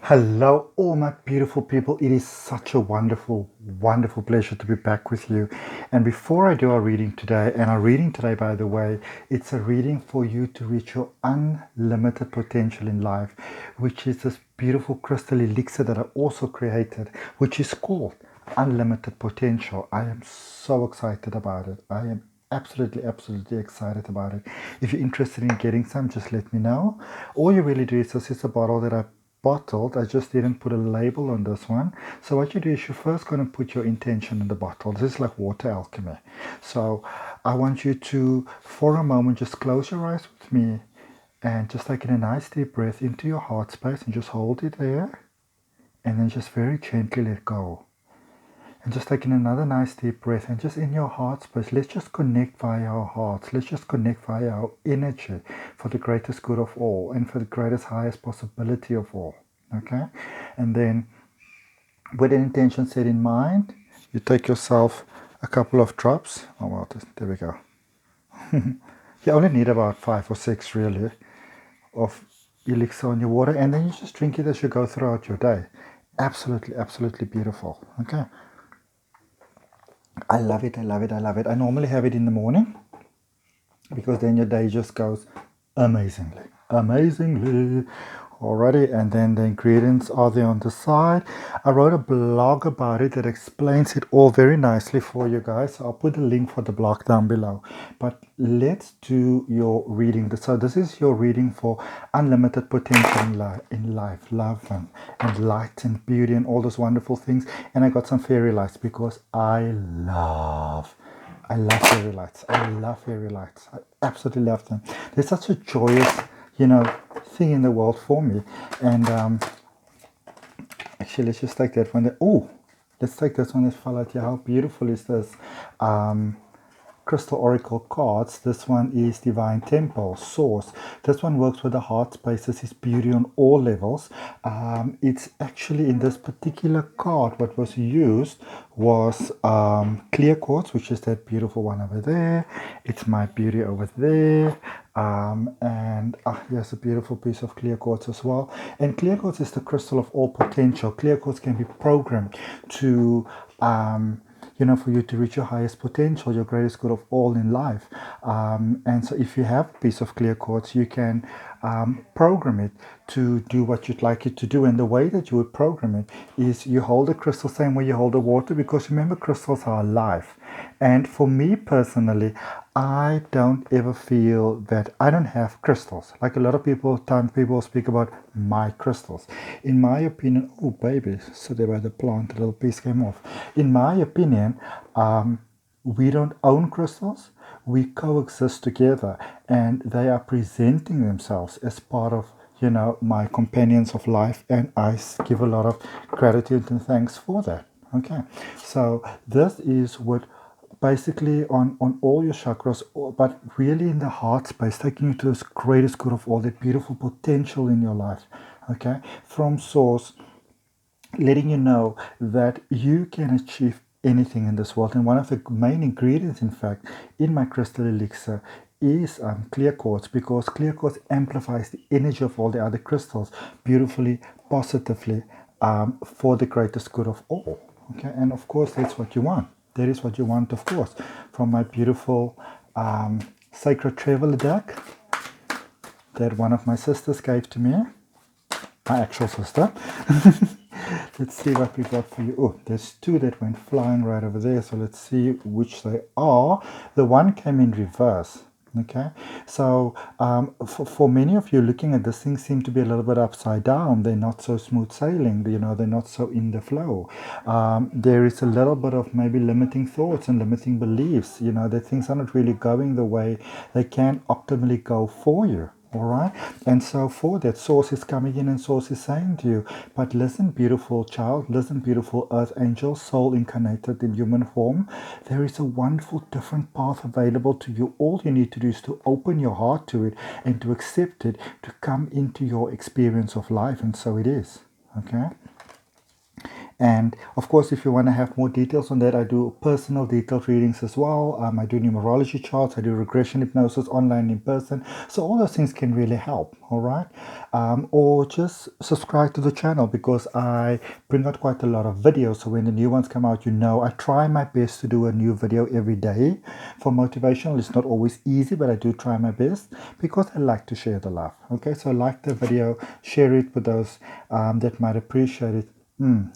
Hello, all my beautiful people. It is such a wonderful, wonderful pleasure to be back with you. And before I do our reading today, and our reading today, by the way, it's a reading for you to reach your unlimited potential in life, which is this beautiful crystal elixir that I also created, which is called Unlimited Potential. I am so excited about it. I am absolutely excited about it. If you're interested in getting some, just let me know. All you really do is this is a bottle that I bottled. I just didn't put a label on this one. So what you do is you're first going to put your intention in the bottle. This is like water alchemy. So I want you to, for a moment, just close your eyes with me and just take in a nice deep breath into your heart space and just hold it there and then just very gently let go. And just taking another nice deep breath and just in your heart space, let's just connect via our hearts. Let's just connect via our energy for the greatest good of all and for the greatest, highest possibility of all. Okay? And then with an intention set in mind, you take yourself a couple of drops. Oh, well, there we go. You only need about 5 or 6 really of elixir on your water, and then you just drink it as you go throughout your day. Absolutely beautiful. Okay. I love it. I normally have it in the morning because then your day just goes amazingly. Alrighty, and then the ingredients are there on the side. I wrote a blog about it that explains it all very nicely for you guys. So I'll put the link for the blog down below. But let's do your reading. So this is your reading for unlimited potential in life, love and light and beauty and all those wonderful things. And I got some fairy lights because I love fairy lights. I love fairy lights. I absolutely love them. They're such a joyous, thing in the world for me. And actually, let's just take that one. Let's take this one that fell out here. How beautiful is this? Crystal Oracle cards. This one is Divine Temple, Source. This one works with the heart space. This is beauty on all levels. It's actually in this particular card, what was used was clear quartz, which is that beautiful one over there. It's my beauty over there. And here's a beautiful piece of clear quartz as well. And clear quartz is the crystal of all potential. Clear quartz can be programmed to for you to reach your highest potential, your greatest good of all in life. And so if you have a piece of clear quartz, you can program it to do what you'd like it to do. And the way that you would program it is you hold the crystal same way you hold the water, because remember, crystals are alive. And for me personally, I don't ever feel that I don't have crystals. Like a lot of people speak about my crystals. In my opinion, oh baby, so there by the plant, a little piece came off. In my opinion, we don't own crystals. We coexist together, and they are presenting themselves as part of my companions of life, and I give a lot of gratitude and thanks for that. Okay, so this is what basically on all your chakras, but really in the heart space, taking you to this greatest good of all, the beautiful potential in your life. Okay, from source, letting you know that you can achieve anything in this world. And one of the main ingredients, in fact, in my crystal elixir is clear quartz, because clear quartz amplifies the energy of all the other crystals beautifully, positively, for the greatest good of all. Okay, and of course, that's what you want. That is what you want, of course, from my beautiful sacred traveler deck that one of my sisters gave to me, my actual sister. Let's see what we got for you. Oh, there's two that went flying right over there. So let's see which they are. The one came in reverse. Okay, so for many of you looking at this thing seem to be a little bit upside down. They're not so smooth sailing, they're not so in the flow. There is a little bit of maybe limiting thoughts and limiting beliefs, that things are not really going the way they can optimally go for you. All right, and so for that, source is coming in and source is saying to you, but listen, beautiful child, listen, beautiful earth angel, soul incarnated in human form, there is a wonderful different path available to you. All you need to do is to open your heart to it and to accept it, to come into your experience of life. And so it is. Okay, And of course, if you want to have more details on that, I do personal detailed readings as well. I do numerology charts, I do regression hypnosis online, in person. So all those things can really help, all right? Or just subscribe to the channel, because I bring out quite a lot of videos. So when the new ones come out, I try my best to do a new video every day for motivational. It's not always easy, but I do try my best because I like to share the love. Okay, so like the video, share it with those that might appreciate it.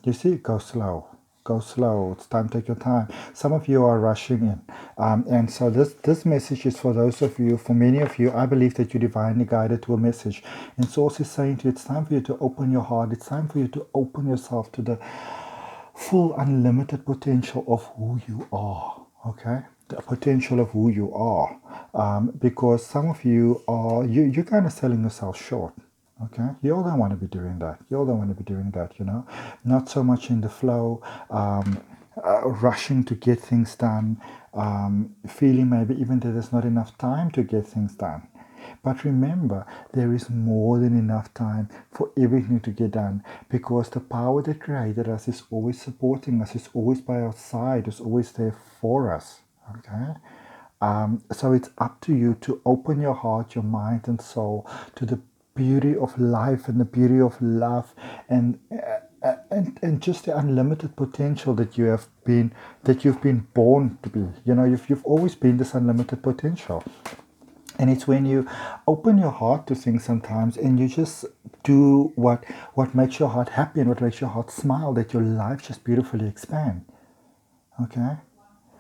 You see, go slow. Go slow. It's time to take your time. Some of you are rushing in. And so this message is for those of you, for many of you, I believe that you're divinely guided to a message. And Source is saying to you, it's time for you to open your heart. It's time for you to open yourself to the full unlimited potential of who you are. Okay? The potential of who you are. Because some of you are, you're kind of selling yourself short. Okay, you all don't want to be doing that. You all don't want to be doing that, Not so much in the flow, rushing to get things done, feeling maybe even that there's not enough time to get things done. But remember, there is more than enough time for everything to get done, because the power that created us is always supporting us, is always by our side, is always there for us. Okay? So it's up to you to open your heart, your mind, and soul to the beauty of life and the beauty of love, and just the unlimited potential that you've been born to be. You've always been this unlimited potential. And it's when you open your heart to things sometimes, and you just do what makes your heart happy and what makes your heart smile, that your life just beautifully expand. Okay?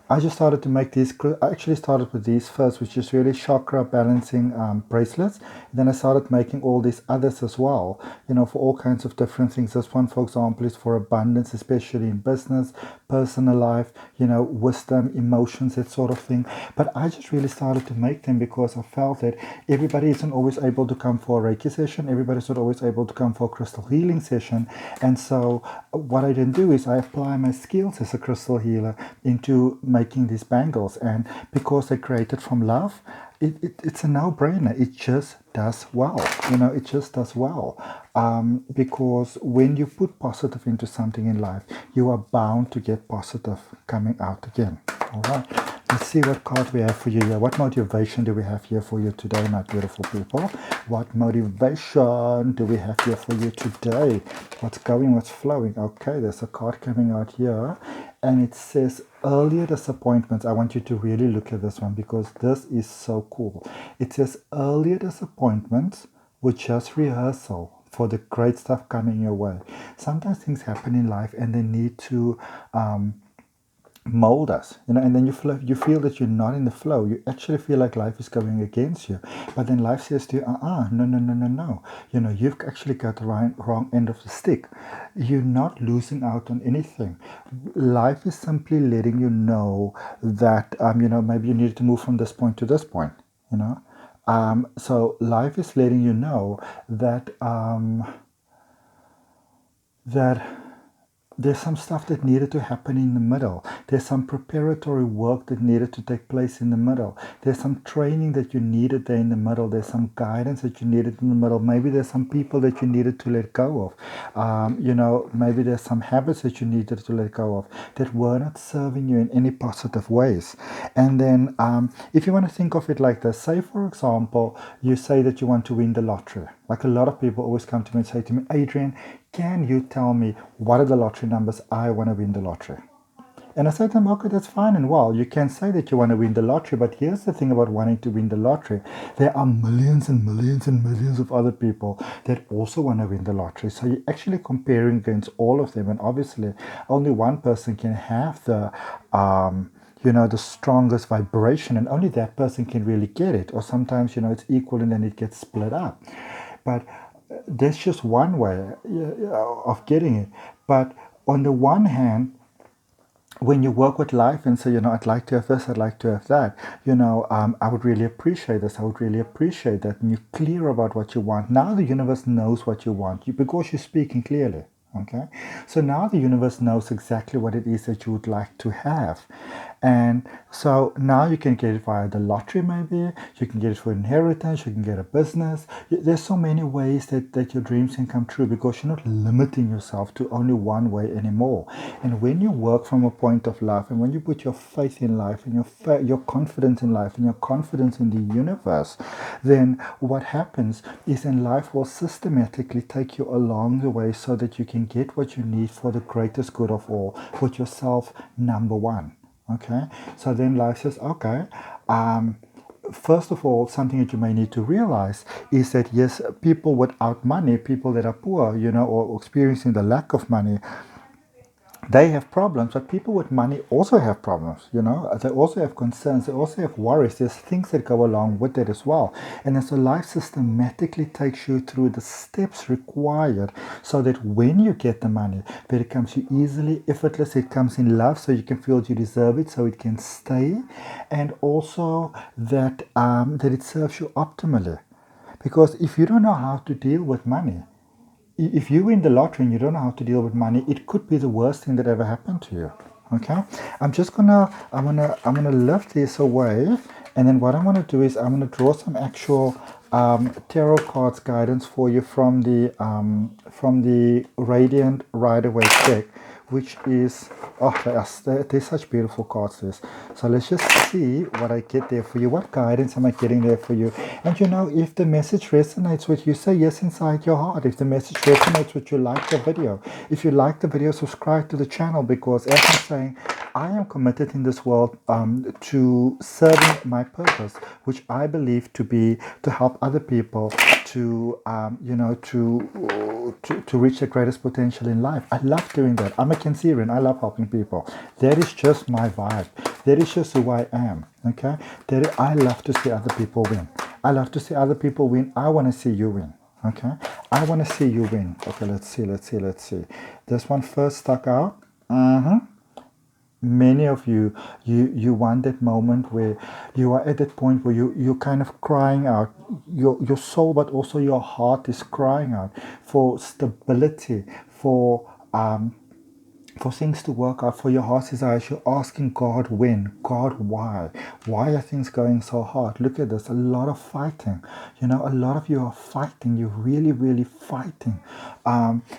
I just started to make these. I actually started with these first, which is really chakra balancing bracelets. And then I started making all these others as well, for all kinds of different things. This one, for example, is for abundance, especially in business, personal life, wisdom, emotions, that sort of thing. But I just really started to make them because I felt that everybody isn't always able to come for a Reiki session. Everybody's not always able to come for a crystal healing session. And so what I then do is I apply my skills as a crystal healer into making these bangles, and because they're created from love, it's a no-brainer. It just does well. It just does well, because when you put positive into something in life, you are bound to get positive coming out again. All right, let's see what card we have for you here. What motivation do we have here for you today, my beautiful people? What motivation do we have here for you today? What's going, what's flowing? Okay, there's a card coming out here, and it says earlier disappointments. I want you to really look at this one, because this is so cool. It says earlier disappointments were just rehearsal for the great stuff coming your way. Sometimes things happen in life and they need to mold us, and then you feel that you're not in the flow. You actually feel like life is going against you, but then life says to you, no, you've actually got the wrong end of the stick. You're not losing out on anything. Life is simply letting you know that maybe you need to move from this point to this point. So life is letting you know that that there's some stuff that needed to happen in the middle. There's some preparatory work that needed to take place in the middle. There's some training that you needed there in the middle. There's some guidance that you needed in the middle. Maybe there's some people that you needed to let go of. Maybe there's some habits that you needed to let go of that were not serving you in any positive ways. And then if you want to think of it like this, say, for example, you say that you want to win the lottery. Like a lot of people always come to me and say to me, Adrian, can you tell me what are the lottery numbers? I want to win the lottery. And I said to them, okay, that's fine and well. You can say that you want to win the lottery, but here's the thing about wanting to win the lottery. There are millions and millions and millions of other people that also want to win the lottery. So you're actually comparing against all of them. And obviously, only one person can have the strongest vibration, and only that person can really get it. Or sometimes, it's equal and then it gets split up. But there's just one way of getting it. But on the one hand, when you work with life and say, I'd like to have this, I'd like to have that, I would really appreciate this, I would really appreciate that, and you're clear about what you want. Now the universe knows what you want, because you're speaking clearly. Okay, so now the universe knows exactly what it is that you would like to have. And so now you can get it via the lottery, maybe you can get it for inheritance, you can get a business. There's so many ways that your dreams can come true, because you're not limiting yourself to only one way anymore. And when you work from a point of love, and when you put your faith in life, and your confidence in life, and your confidence in the universe, then what happens is, in life will systematically take you along the way so that you can get what you need for the greatest good of all. Put yourself number one. Okay, so then life says, okay, first of all, something that you may need to realize is that yes, people without money, people that are poor, or experiencing the lack of money, they have problems, but people with money also have problems, They also have concerns, they also have worries. There's things that go along with it as well. And so life systematically takes you through the steps required so that when you get the money, that it comes to you easily, effortless, it comes in love, so you can feel you deserve it, so it can stay, and also that it serves you optimally. Because if you don't know how to deal with money, if you win the lottery and you don't know how to deal with money, it could be the worst thing that ever happened to you. Okay, I'm gonna lift this away, and then what I'm gonna do is I'm gonna draw some actual tarot cards guidance for you from the Radiant Rider-Waite deck, which is, they're such beautiful cards, this. So let's just see what I get there for you. What guidance am I getting there for you? And if the message resonates with you, say yes inside your heart. If the message resonates with you, like the video. If you like the video, subscribe to the channel, because as I'm saying, I am committed in this world to serving my purpose, which I believe to be to help other people to to reach their greatest potential in life. I love doing that. I'm a Cancerian. I love helping people. That is just my vibe. That is just who I am. Okay. I love to see other people win. I love to see other people win. I want to see you win. Okay. I want to see you win. Okay. Let's see. This one first stuck out. Many of you want that moment where you are at that point where you're kind of crying out, your soul, but also your heart is crying out for stability, for things to work out, for your heart's desires. You're asking God when, God why are things going so hard? Look at this, a lot of fighting. A lot of you are fighting. You're really fighting.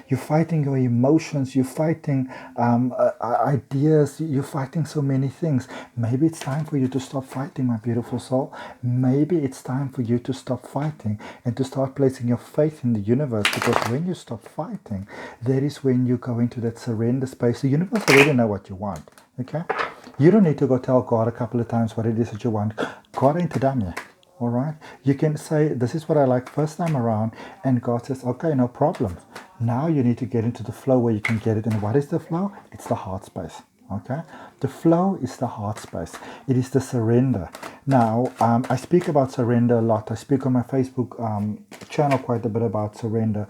You're fighting your emotions. You're fighting ideas. You're fighting so many things. Maybe it's time for you to stop fighting, my beautiful soul. Maybe it's time for you to stop fighting and to start placing your faith in the universe, because when you stop fighting, that is when you go into that surrender space. The universe already know what you want. Okay, you don't need to go tell God a couple of times what it is that you want. God ain't a dummy. All right, you can say, this is what I like first time around, and God says, okay, no problem. Now you need to get into the flow where you can get it. And what is the flow? It's the heart space. Okay, the flow is the heart space. It is the surrender. Now, I speak about surrender a lot. I speak on my Facebook channel quite a bit about surrender,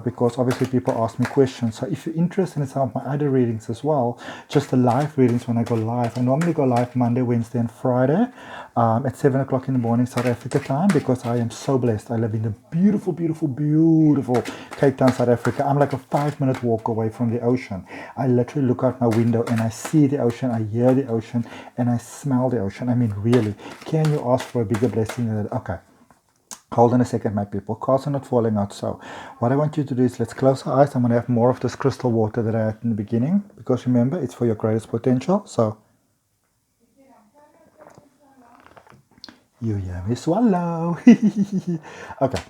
because obviously people ask me questions. So if you're interested in some of my other readings as well, just the live readings when I go live. I normally go live Monday, Wednesday, and Friday at 7 o'clock in the morning, South Africa time, because I am so blessed. I live in the beautiful Cape Town, South Africa. I'm like a 5-minute walk away from the ocean. I literally look out my window and I see the ocean, I hear the ocean, and I smell the ocean. I mean, really, can you ask for a bigger blessing than that? Okay, hold on a second, my people. Cards are not falling out. So what I want you to do is, let's close our eyes. I'm going to have more of this crystal water that I had in the beginning, because remember, it's for your greatest potential. So you hear me swallow. Okay.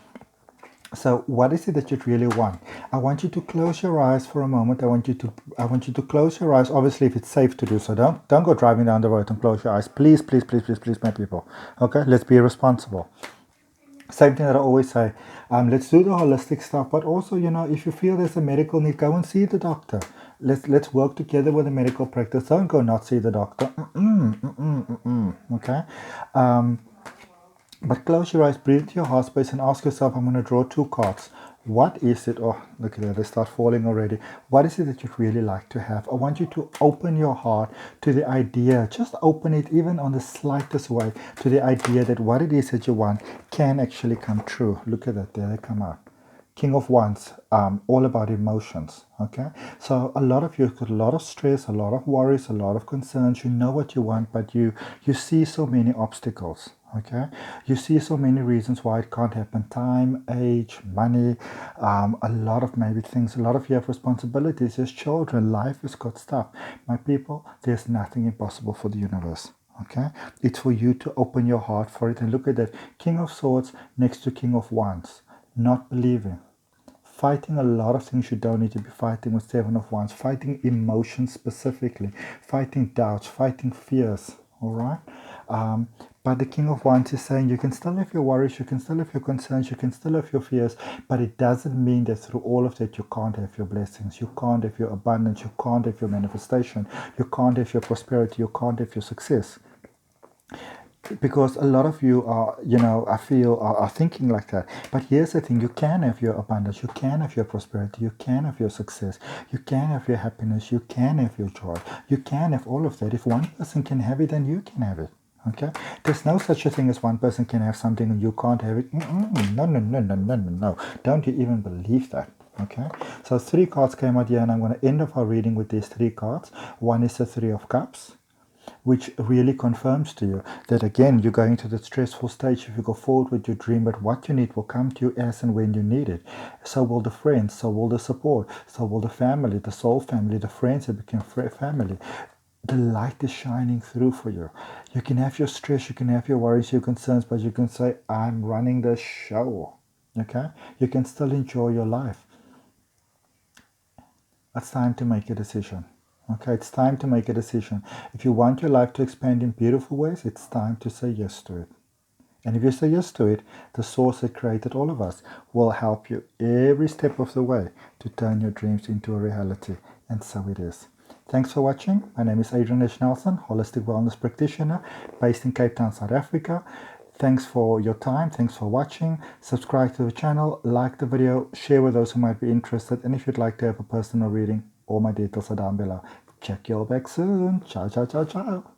So what is it that you really want? I want you to close your eyes for a moment. I want you to close your eyes. Obviously, if it's safe to do so. Don't go driving down the road and close your eyes. Please, my people. Okay, let's be responsible. Same thing that I always say. Let's do the holistic stuff, but also, if you feel there's a medical need, go and see the doctor. Let's work together with the medical practice. Don't go not see the doctor. Okay. But close your eyes, breathe into your heart space, and ask yourself, I'm going to draw 2 cards. What is it? Oh, look at that, they start falling already. What is it that you'd really like to have? I want you to open your heart to the idea. Just open it, even on the slightest way, to the idea that what it is that you want can actually come true. Look at that, there they come out. King of Wands, all about emotions. Okay, so a lot of you have got a lot of stress, a lot of worries, a lot of concerns. You know what you want, but you see so many obstacles. Okay, you see so many reasons why it can't happen: time, age, money, a lot of maybe things. A lot of you have responsibilities. There's children. Life has got stuff. My people, there's nothing impossible for the universe. Okay, it's for you to open your heart for it and look at that King of Swords next to King of Wands. Not believing, fighting a lot of things you don't need to be fighting with Seven of Wands, fighting emotions specifically, fighting doubts, fighting fears. All right. But the King of Wands is saying you can still have your worries, you can still have your concerns, you can still have your fears, but it doesn't mean that through all of that you can't have your blessings, you can't have your abundance, you can't have your manifestation, you can't have your prosperity, you can't have your success. Because a lot of you are, I feel are thinking like that. But here's the thing: you can have your abundance, you can have your prosperity, you can have your success, you can have your happiness, you can have your joy, you can have all of that. If one person can have it, then you can have it. Okay, there's no such a thing as one person can have something and you can't have it. No, no, no, no, no, no, no. Don't you even believe that. Okay, so 3 cards came out here, and I'm going to end off our reading with these 3 cards. One is the 3 of Cups, which really confirms to you that, again, you're going to the stressful stage. If you go forward with your dream, but what you need will come to you as and when you need it. So will the friends, so will the support, so will the family, the soul family, the friends that became family. The light is shining through for you. You can have your stress, you can have your worries, your concerns, but you can say, I'm running the show. Okay? You can still enjoy your life. It's time to make a decision. Okay, it's time to make a decision. If you want your life to expand in beautiful ways, it's time to say yes to it. And if you say yes to it, the source that created all of us will help you every step of the way to turn your dreams into a reality. And so it is. Thanks for watching. My name is Adrian H. Nelson, holistic wellness practitioner based in Cape Town, South Africa. Thanks for your time. Thanks for watching. Subscribe to the channel, like the video, share with those who might be interested. And if you'd like to have a personal reading, all my details are down below. Check you all back soon. Ciao, ciao, ciao, ciao.